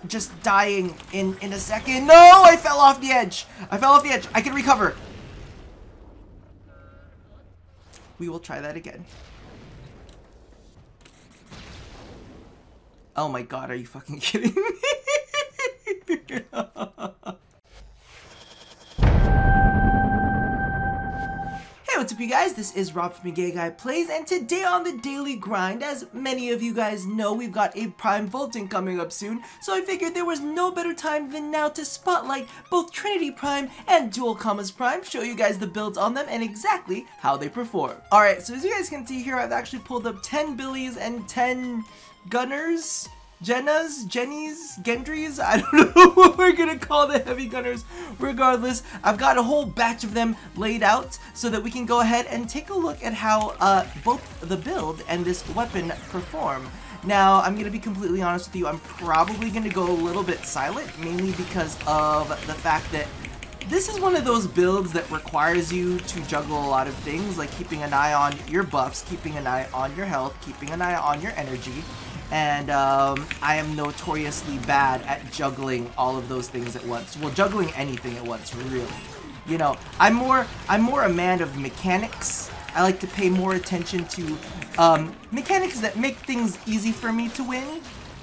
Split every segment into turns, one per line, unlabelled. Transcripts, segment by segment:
just dying in a second. No, I fell off the edge. I fell off the edge. I can recover. We will try that again. Oh my god, are you fucking kidding me? Hey, what's up you guys? This is Rob from Gay Guy Plays, and today on the Daily Grind, as many of you guys know, we've got a Prime Vaulting coming up soon, so I figured there was no better time than now to spotlight both Trinity Prime and Dual Commas Prime, show you guys the builds on them and exactly how they perform. Alright, so as you guys can see here, I've actually pulled up 10 Billies and 10 Gunners. Jennies, Gendries, I don't know what we're gonna call the heavy gunners. Regardless, I've got a whole batch of them laid out so that we can go ahead and take a look at how both the build and this weapon perform. Now, I'm gonna be completely honest with you, I'm probably gonna go a little bit silent, mainly because of the fact that this is one of those builds that requires you to juggle a lot of things, like keeping an eye on your buffs, keeping an eye on your health, keeping an eye on your energy. And I am notoriously bad at juggling all of those things at once. Well, juggling anything at once, really. You know, I'm more a man of mechanics. I like to pay more attention to mechanics that make things easy for me to win,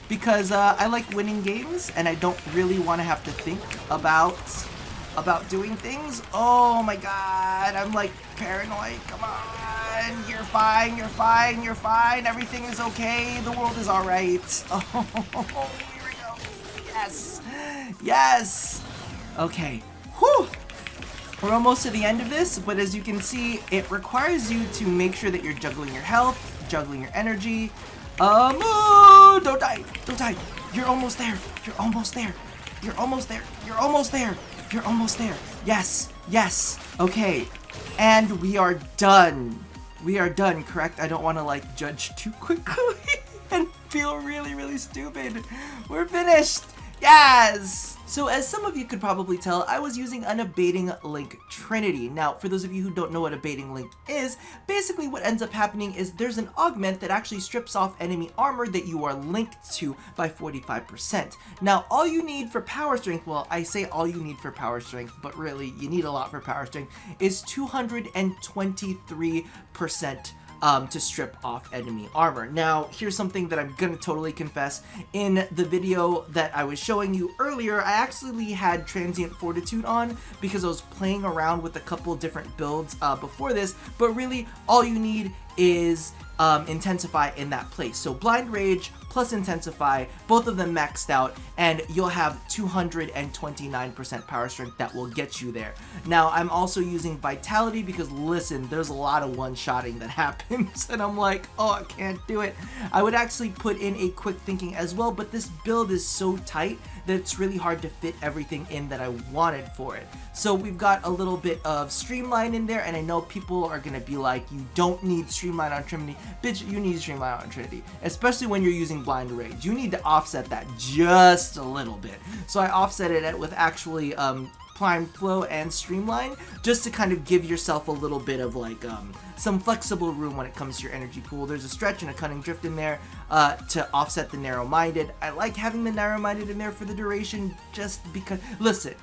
because I like winning games, and I don't really want to have to think about doing things. Oh my god, I'm like paranoid. Come on, you're fine, you're fine, you're fine. Everything is okay. The world is alright. Oh, here we go. Yes, yes. Okay, whew. We're almost to the end of this, but as you can see, it requires you to make sure that you're juggling your health, juggling your energy. Oh, don't die, don't die. You're almost there, you're almost there, you're almost there, you're almost there. You're almost there. Yes, yes. Okay, and we are done. We are done, correct? I don't want to like judge too quickly and feel really, really stupid. We're finished. Yes! So as some of you could probably tell, I was using an abating link Trinity. Now, for those of you who don't know what abating link is, basically what ends up happening is there's an augment that actually strips off enemy armor that you are linked to by 45%. Now, all you need for power strength, well, I say all you need for power strength, but really, you need a lot for power strength, is 223% to strip off enemy armor. Now, here's something that I'm gonna totally confess. In the video that I was showing you earlier, I actually had Transient Fortitude on because I was playing around with a couple different builds before this, but really all you need is Intensify in that place. So Blind Rage plus Intensify, both of them maxed out, and you'll have 229% power strength that will get you there. Now, I'm also using Vitality because, listen, there's a lot of one-shotting that happens, and I'm like, oh, I can't do it. I would actually put in a Quick Thinking as well, but this build is so tight that it's really hard to fit everything in that I wanted for it. So we've got a little bit of Streamline in there, and I know people are gonna be like, you don't need Streamline on Trinity. Bitch, you need Streamline on Trinity, especially when you're using Blind Rage. You need to offset that just a little bit. So I offset it with actually Prime Flow and Streamline, just to kind of give yourself a little bit of like some flexible room when it comes to your energy pool. There's a Stretch and a Cunning Drift in there to offset the Narrow-Minded. I like having the Narrow-Minded in there for the duration just because, listen,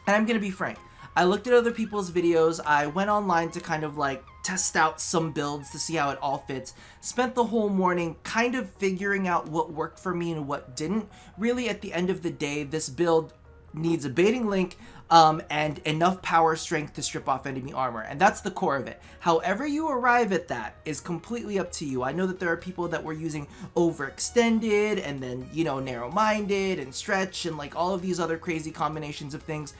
and I'm gonna be frank, I looked at other people's videos, I went online to kind of like test out some builds to see how it all fits, spent the whole morning kind of figuring out what worked for me and what didn't. Really, at the end of the day, this build needs abating link and enough power strength to strip off enemy armor, and that's the core of it. However you arrive at that is completely up to you. I know that there are people that were using Overextended and then, you know, Narrow-Minded and Stretch and like all of these other crazy combinations of things.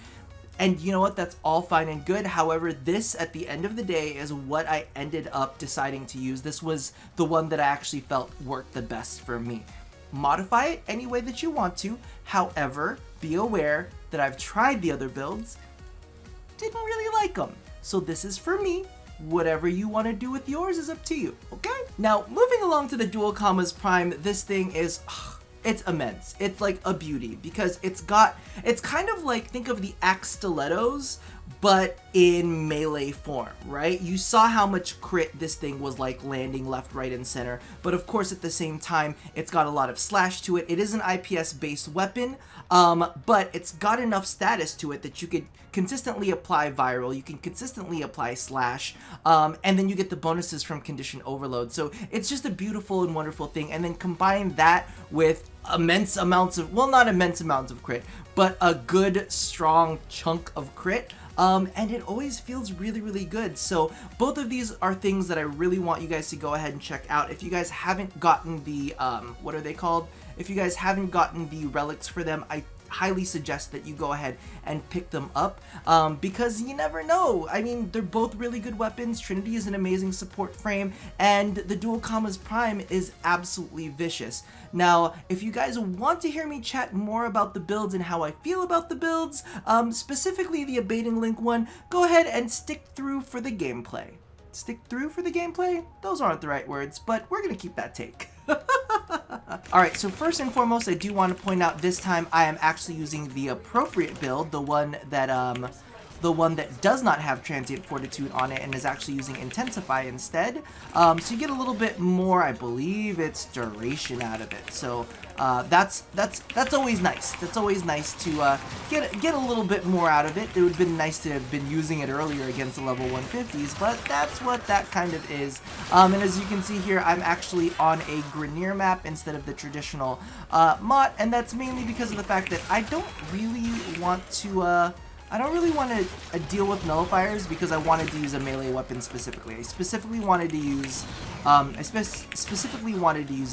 And you know what, that's all fine and good. However, this at the end of the day is what I ended up deciding to use. This was the one that I actually felt worked the best for me. Modify it any way that you want to. However, be aware that I've tried the other builds, didn't really like them. So this is for me. Whatever you want to do with yours is up to you, okay? Now, moving along to the Dual Commas Prime, this thing is, it's immense. It's like a beauty because it's kind of like, think of the Axe Stilettos, but in melee form, right? You saw how much crit this thing was like landing left, right, and center, but of course at the same time, it's got a lot of slash to it. It is an IPS based weapon, but it's got enough status to it that you could consistently apply viral, you can consistently apply slash, and then you get the bonuses from condition overload. So it's just a beautiful and wonderful thing, and then combine that with immense amounts of, well, not immense amounts of crit, but a good strong chunk of crit, and it always feels really, really good. So both of these are things that I really want you guys to go ahead and check out. If you guys haven't gotten the, what are they called? If you guys haven't gotten the relics for them, I highly suggest that you go ahead and pick them up, because you never know. I mean, they're both really good weapons. Trinity is an amazing support frame, and the Dual Commas Prime is absolutely vicious. Now, if you guys want to hear me chat more about the builds and how I feel about the builds, specifically the Abating Link one, go ahead and stick through for the gameplay. Stick through for the gameplay? Those aren't the right words, but we're gonna keep that take. Alright, so first and foremost, I do want to point out this time I am actually using the appropriate build, the one that does not have Transient Fortitude on it and is actually using Intensify instead. So you get a little bit more, I believe it's duration out of it. So that's always nice. That's always nice to get a little bit more out of it. It would have been nice to have been using it earlier against the level 150s, but that's what that kind of is. And as you can see here, I'm actually on a Grineer map instead of the traditional Mott, and that's mainly because of the fact that I don't really want to deal with nullifiers because I wanted to use a melee weapon specifically. I specifically wanted to use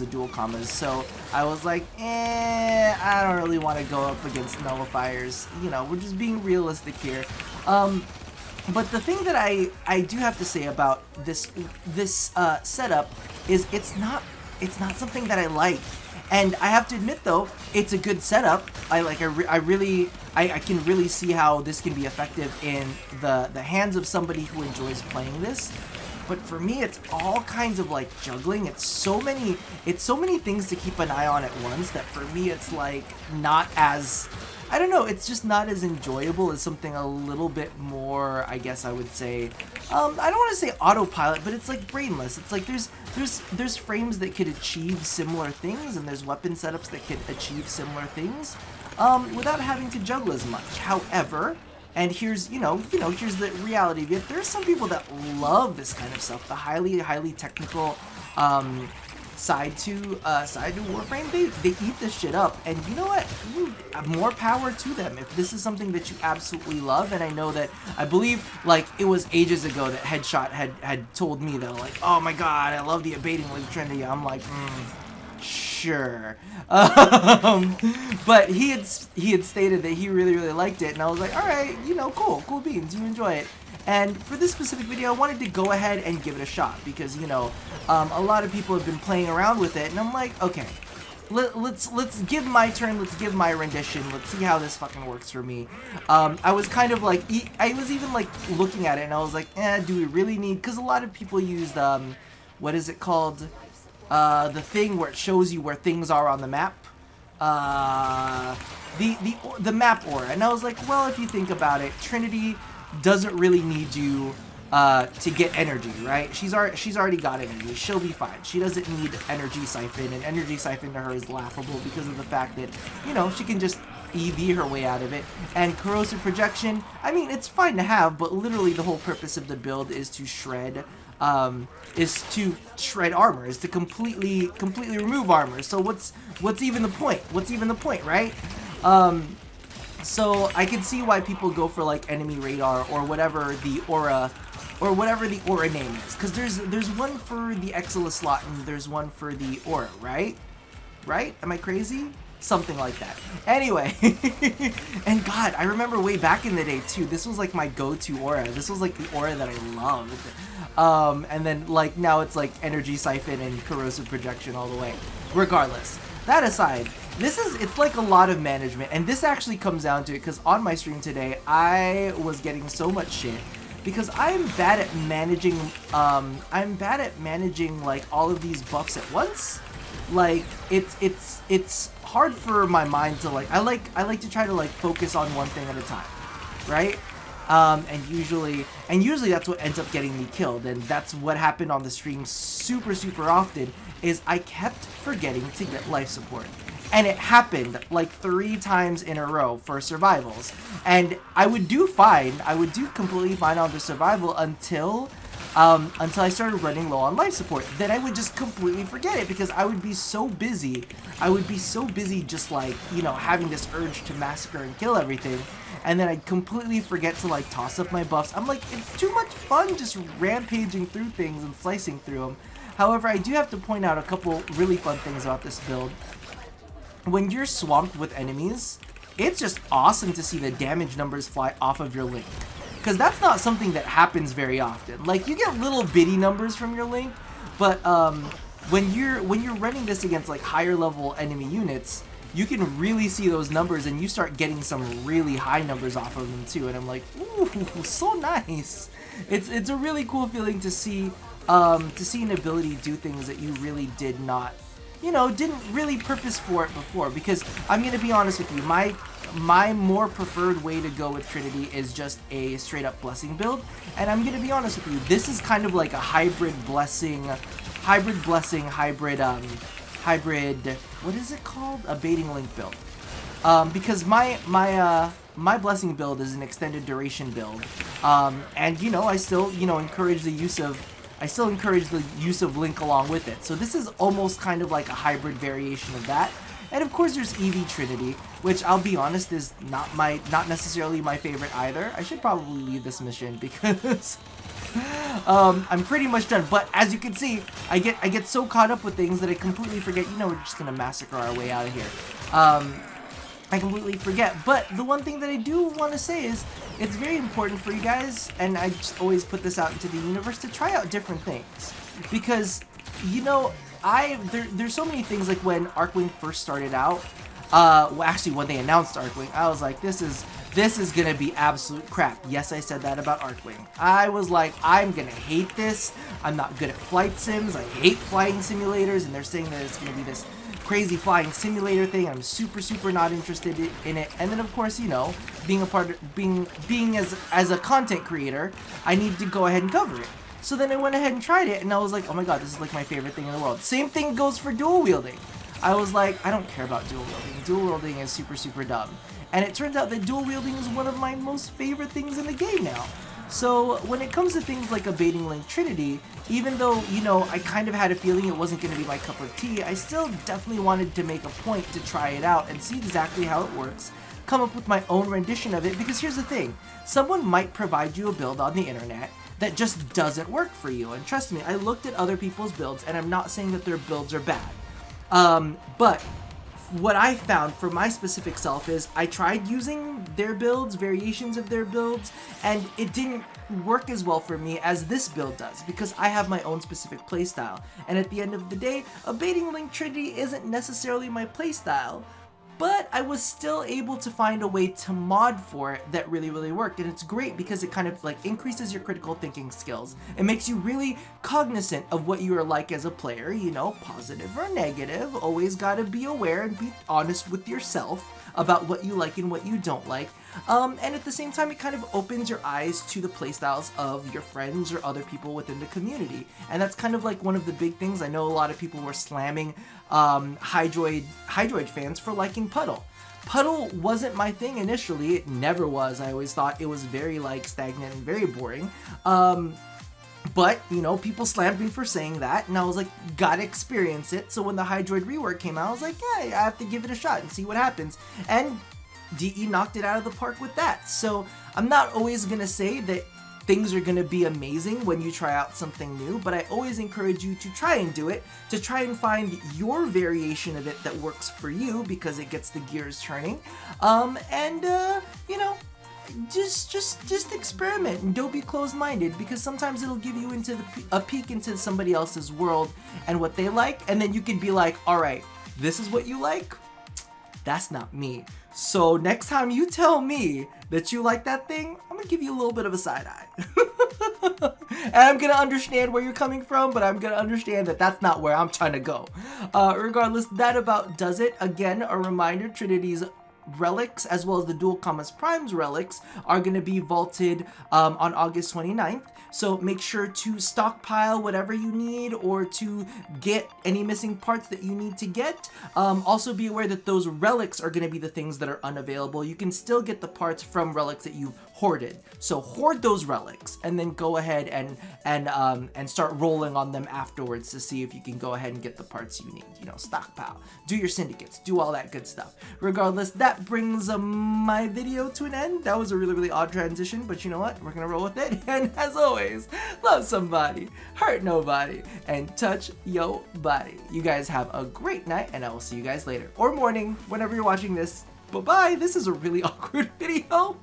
a dual commas, so I was like, I don't really want to go up against nullifiers. You know, we're just being realistic here. But the thing that I do have to say about this setup is it's not something that I like. And I have to admit though, it's a good setup. I can really see how this can be effective in the hands of somebody who enjoys playing this. But for me, it's all kinds of like juggling. It's so many things to keep an eye on at once that for me it's like not as, I don't know, it's just not as enjoyable as something a little bit more, I guess I would say, I don't want to say autopilot, but it's like brainless. It's like there's frames that could achieve similar things, and there's weapon setups that could achieve similar things, without having to juggle as much. However, and here's, here's the reality of it. There's some people that love this kind of stuff, the highly technical, side to Warframe. They eat this shit up, and you know what? More power to them if this is something that you absolutely love. And I know that, I believe, like, it was ages ago that Headshot had told me that, like, oh my god, I love the Abating Link Trinity. I'm like, sure. But he had stated that he really liked it, and I was like, alright, cool beans, you enjoy it. And for this specific video, I wanted to go ahead and give it a shot because, a lot of people have been playing around with it, and I'm like, okay, let's give my turn, let's give my rendition, let's see how this fucking works for me. I was kind of like, I was even like looking at it, and I was like, do we really need, because a lot of people used, what is it called, the thing where it shows you where things are on the map, the map aura, and I was like, well, if you think about it, Trinity doesn't really need you to get energy, right? She's already got energy. She'll be fine. She doesn't need energy siphon, and energy siphon to her is laughable because of the fact that, she can just EV her way out of it. And corrosive projection, I mean, it's fine to have, but literally the whole purpose of the build is to shred armor, is to completely remove armor. So what's even the point? What's even the point, right? So I can see why people go for like enemy radar or whatever the aura name is, because there's one for the Exilus slot and there's one for the aura, right? Am I crazy? Something like that. Anyway, and God, I remember way back in the day too, this was like my go-to aura. This was like the aura that I loved. And then like now it's like energy siphon and corrosive projection all the way. Regardless, that aside, it's like a lot of management, and this actually comes down to it because on my stream today I was getting so much shit because I'm bad at managing like all of these buffs at once. Like it's hard for my mind to like, I like to try to like focus on one thing at a time, right? and usually that's what ends up getting me killed, and that's what happened on the stream super often, is I kept forgetting to get life support. And it happened like 3 times in a row for survivals. And I would do fine. I would do completely fine on the survival until I started running low on life support. Then I would just completely forget it because I would be so busy. I would be so busy just like, you know, having this urge to massacre and kill everything. And then I'd completely forget to like toss up my buffs. I'm like, it's too much fun just rampaging through things and slicing through them. However, I do have to point out a couple really fun things about this build. When you're swamped with enemies, it's just awesome to see the damage numbers fly off of your Link. Because that's not something that happens very often. Like, you get little bitty numbers from your Link, but when you're running this against like higher level enemy units, you can really see those numbers and you start getting some really high numbers off of them too. And I'm like, ooh, so nice. It's a really cool feeling to see an ability do things that you really did not, you know, didn't really purpose for it before. Because I'm gonna be honest with you, my more preferred way to go with Trinity is just a straight up blessing build, and I'm gonna be honest with you, this is kind of like a hybrid blessing, what is it called? A baiting Link build. Because my blessing build is an extended duration build, and you know, I still, you know, encourage the use of Link along with it. So this is almost kind of like a hybrid variation of that. And of course there's EV Trinity, which I'll be honest is not necessarily my favorite either. I should probably leave this mission because I'm pretty much done. But as you can see, I get so caught up with things that I completely forget, you know, we're just gonna massacre our way out of here. I completely forget. But the one thing that I do want to say is it's very important for you guys, and I just always put this out into the universe, to try out different things. Because, you know, there's so many things, like when Arcwing first started out, well, actually when they announced Arcwing, I was like, this is gonna be absolute crap. Yes, I said that about Arcwing. I was like, I'm gonna hate this. I'm not good at flight sims. I hate flying simulators, and they're saying that it's gonna be this crazy flying simulator thing. I'm super not interested in it. And then of course, you know, being as a content creator, I need to go ahead and cover it. So then I went ahead and tried it, and I was like, oh my god, this is like my favorite thing in the world. Same thing goes for dual wielding. I was like, I don't care about dual wielding. Dual wielding is super dumb. And it turns out that dual wielding is one of my most favorite things in the game now. So when it comes to things like a baiting Link Trinity, even though, you know, I kind of had a feeling it wasn't going to be my cup of tea, I still definitely wanted to make a point to try it out and see exactly how it works, come up with my own rendition of it. Because here's the thing, someone might provide you a build on the internet that just doesn't work for you. And trust me, I looked at other people's builds, and I'm not saying that their builds are bad. But what I found for my specific self is I tried using their builds, variations of their builds, and it didn't work as well for me as this build does, because I have my own specific playstyle. And at the end of the day, a baiting Link Trinity isn't necessarily my playstyle, but I was still able to find a way to mod for it that really worked. And it's great because it kind of like increases your critical thinking skills. It makes you really cognizant of what you are like as a player, you know, positive or negative. Always gotta be aware and be honest with yourself about what you like and what you don't like. And at the same time, it kind of opens your eyes to the playstyles of your friends or other people within the community. And that's kind of like one of the big things. I know a lot of people were slamming Hydroid fans for liking Puddle. Puddle wasn't my thing initially. It never was. I always thought it was very like stagnant and very boring. But, you know, people slammed me for saying that, and I was like, gotta experience it. So when the Hydroid rework came out, I was like, yeah, I have to give it a shot and see what happens. And DE knocked it out of the park with that. So I'm not always gonna say that things are gonna be amazing when you try out something new, but I always encourage you to try and do it, to try and find your variation of it that works for you, because it gets the gears turning. You know, just experiment and don't be closed-minded, because sometimes it'll give you into a peek into somebody else's world and what they like, and then you can be like, all right, this is what you like, that's not me. So next time you tell me that you like that thing, I'm gonna give you a little bit of a side eye. And I'm gonna understand where you're coming from, but I'm gonna understand that that's not where I'm trying to go. Regardless, that about does it. Again, a reminder, Trinity's relics, as well as the Dual Commas Primes relics, are going to be vaulted on August 29th. So make sure to stockpile whatever you need or to get any missing parts that you need to get. Also be aware that those relics are going to be the things that are unavailable. You can still get the parts from relics that you've hoarded. So hoard those relics and then go ahead and start rolling on them afterwards to see if you can go ahead and get the parts you need. You know, stockpile, do your syndicates, do all that good stuff. Regardless, that brings my video to an end. That was a really, really odd transition, but you know what? We're gonna roll with it. And as always, love somebody, hurt nobody, and touch yo body. You guys have a great night, and I will see you guys later. Or morning, whenever you're watching this. Bye-bye. This is a really awkward video.